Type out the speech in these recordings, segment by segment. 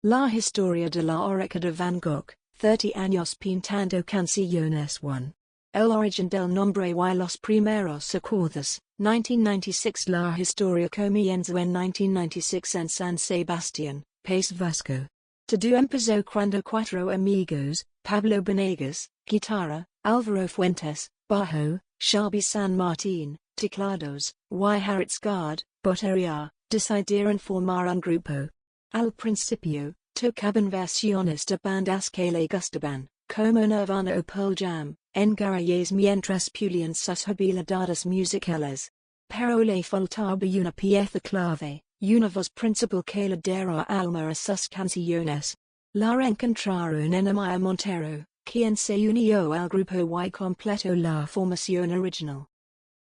La Historia de la Oreja de Van Gogh, 30 años pintando canciones 1. El origen del nombre y los primeros acordes, 1996. La Historia comienza en 1996 en San Sebastián, País Vasco. Todo empezó cuando cuatro amigos, Pablo Benegas, guitarra, Álvaro Fuentes, bajo, Xabi San Martín, teclados, y Haritzgard, batería, decidieron formar un grupo. Al principio, tocaban versiones de bandas que le gustaban, como Nirvana o Pearl Jam, en garajes mientras pulían sus habilidades musicales. Pero le faltaba una pieza clave, una voz principal que le diera alma a sus canciones. La encontraron en Amaya Montero, quien se unió al grupo y completó la formación original.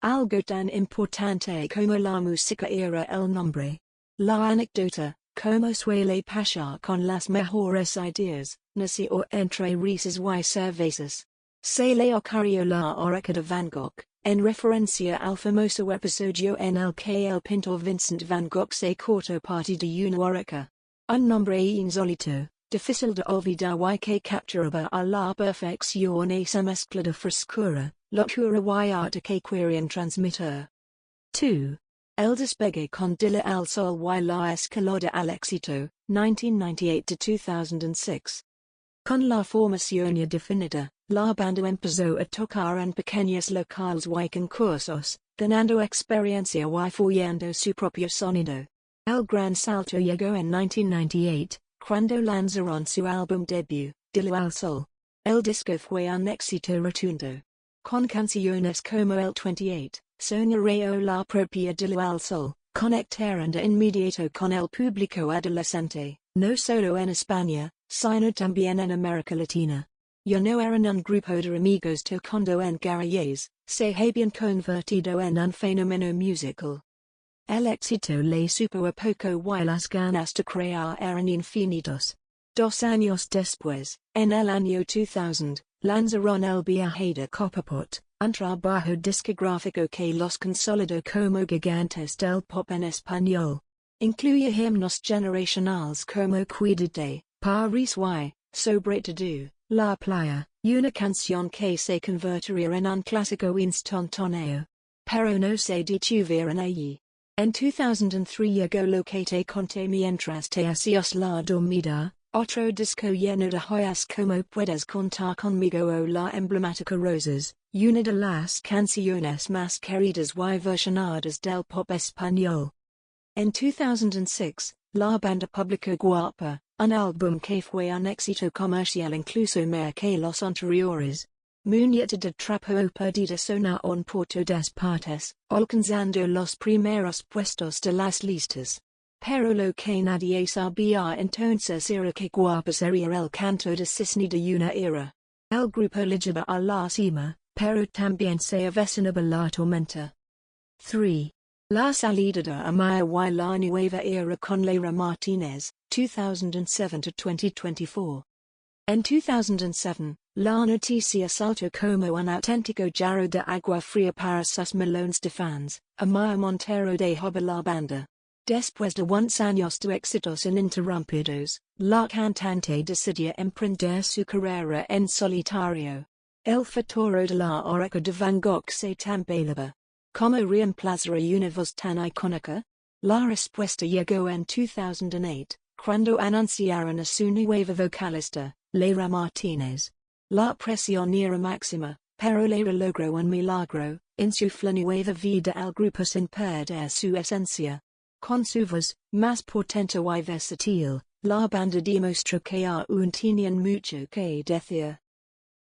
Algo tan importante como la música era el nombre. La anécdota, como suele pasar con las mejores ideas, nació entre risas y cervezas. Se le ocurrió la oreja de Van Gogh, en referencia al famoso episodio en el que el pintor Vincent Van Gogh se cortó parte de una oreja. Un nombre insólito, difícil de olvidar y que capturaba a la perfección esa mezcla de frescura, locura y arte que querían transmitir. 2. El despegue con Dile al Sol y la escalada al éxito, 1998-2006. Con la formación ya definida, la banda empezó a tocar en pequeños locales y concursos, ganando experiencia y follando su propio sonido. El gran salto llegó en 1998, cuando lanzaron su álbum debut, Dile al Sol. El disco fue un éxito rotundo. Con canciones como el 28, Sonareo la propia Dile al Sol, conectaron de inmediato con el público adolescente, no solo en España, sino también en América Latina. Ya no eran un grupo de amigos tocando en garajes, se habían convertido en un fenómeno musical. El éxito le supo a poco y las ganas de crear eran infinitos. 2 años después, en el año 2000, lanzaron El Viaje de Copperpot, un trabajo discográfico que los consolidó como gigantes del pop en español. Incluye himnos generacionales como Cuídate, Paris y, Sobre Todo, La Playa, una canción que se convertiría en un clásico instantáneo. Pero no se detuvieron allí. En 2003 llegó Lo que te conté mientras te hacías la dormida, otro disco lleno de joyas como Puedes contar conmigo o la emblemática Rosas, una de las canciones más queridas y versionadas del pop español. En 2006, la banda publicó Guapa, un álbum que fue un éxito comercial incluso más que los anteriores. Muñeca de trapo perdida sonaron por todas partes, alcanzando los primeros puestos de las listas. Pero lo que nadie sabía entonces era que Guapa sería el canto de cisne de una era. El grupo llegaba a la cima, pero también se avecinaba la tormenta. 3. La salida de Amaya y la nueva era con Leira Martínez, 2007-2024. En 2007, la noticia saltó como un auténtico jarro de agua fría para sus millones de fans. Amaya Montero dejó la banda. Después de unos años de éxitos ininterrumpidos, la cantante decidió emprender su carrera en solitario. El futuro de la oreja de Van Gogh se tambaleaba. ¿Cómo reemplazaría una voz tan icónica? La respuesta llegó en 2008, cuando anunciaron a su nueva vocalista, Leira Martínez. La presión era máxima, pero Leira logró un milagro, insufló nueva vida al grupo sin perder su esencia. Con su voz, más potente y versátil, la banda demostró que aún tenían mucho que decir.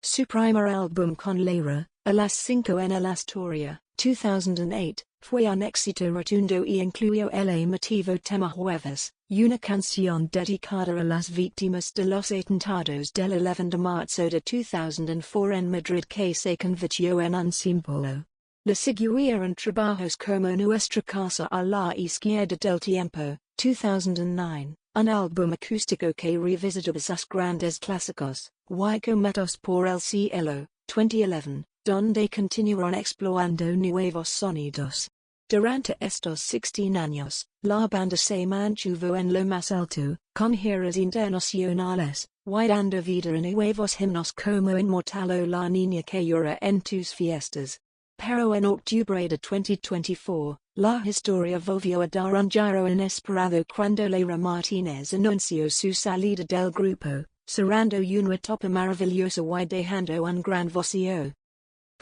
Su primer álbum con Leira, A las 5 en la Historia, 2008, fue un éxito rotundo y incluyó el emotivo tema Jueves, una canción dedicada a las víctimas de los atentados del 11 de marzo de 2004 en Madrid que se convirtió en un símbolo. Le siguieron trabajos como Nuestra Casa a la Izquierda del Tiempo, 2009, un álbum acústico que revisitaba sus grandes clásicos, y Cometas por el Cielo, 2011, donde continuaron explorando nuevos sonidos. Durante estos 16 años, la banda se mantuvo en lo más alto, con giras internacionales, y dando vida a nuevos himnos como Inmortal o La Niña que llora en tus fiestas. Pero en octubre de 2024, la historia volvió a dar un giro inesperado cuando Lara Martínez anunció su salida del grupo, cerrando una etapa maravillosa y dejando un gran vacío.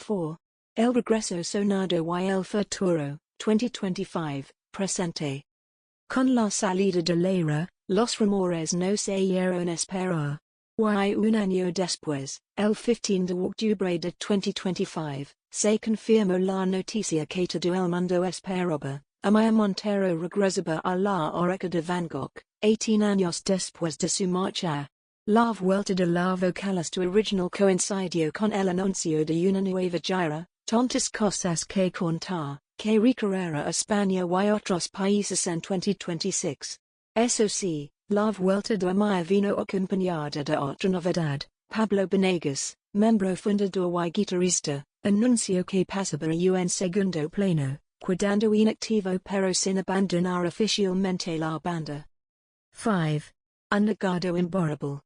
4. El regreso sonado y el futuro, 2025, presente. Con la salida de Lara, los rumores no se hicieron esperar. Y un año después, el 15 de octubre de 2025, se confirmó la noticia que todo el mundo esperaba. Amaya Montero regresaba a la oreja de Van Gogh, 18 años después de su marcha. La vuelta de la vocalista original coincidió con el anuncio de una nueva gira, Tantas cosas que contar, que recorrerá a España y otros países en 2026. Eso sí, la vuelta de Amaya vino acompañada de otra novedad. Pablo Benegas, miembro fundador y guitarrista, anunció que pasaba en segundo plano, quedando inactivo pero sin abandonar oficialmente la banda. 5. Un legado imborrable.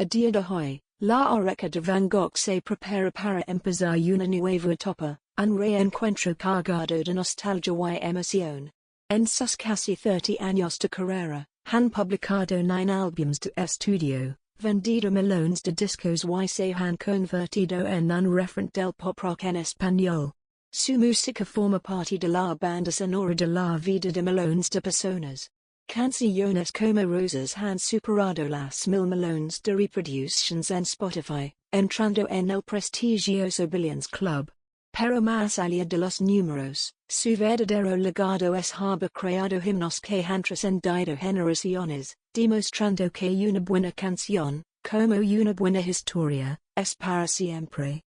A día de hoy, la oreja de Van Gogh se prepara para empezar una nueva etapa, un reencuentro cargado de nostalgia y emoción. En sus casi 30 años de carrera, han publicado 9 álbumes de estudio, vendido millones de discos y se han convertido en un referente del pop rock en español. Su música forma parte de la banda sonora de la vida de millones de personas. Canciones como Rosas han superado las 1,000 millones de reproducciones en Spotify, entrando en el prestigioso Billions Club. Pero más allá de los números, su verdadero legado es haber creado himnos que han trascendido generaciones, demostrando que una buena canción, como una buena historia, es para siempre.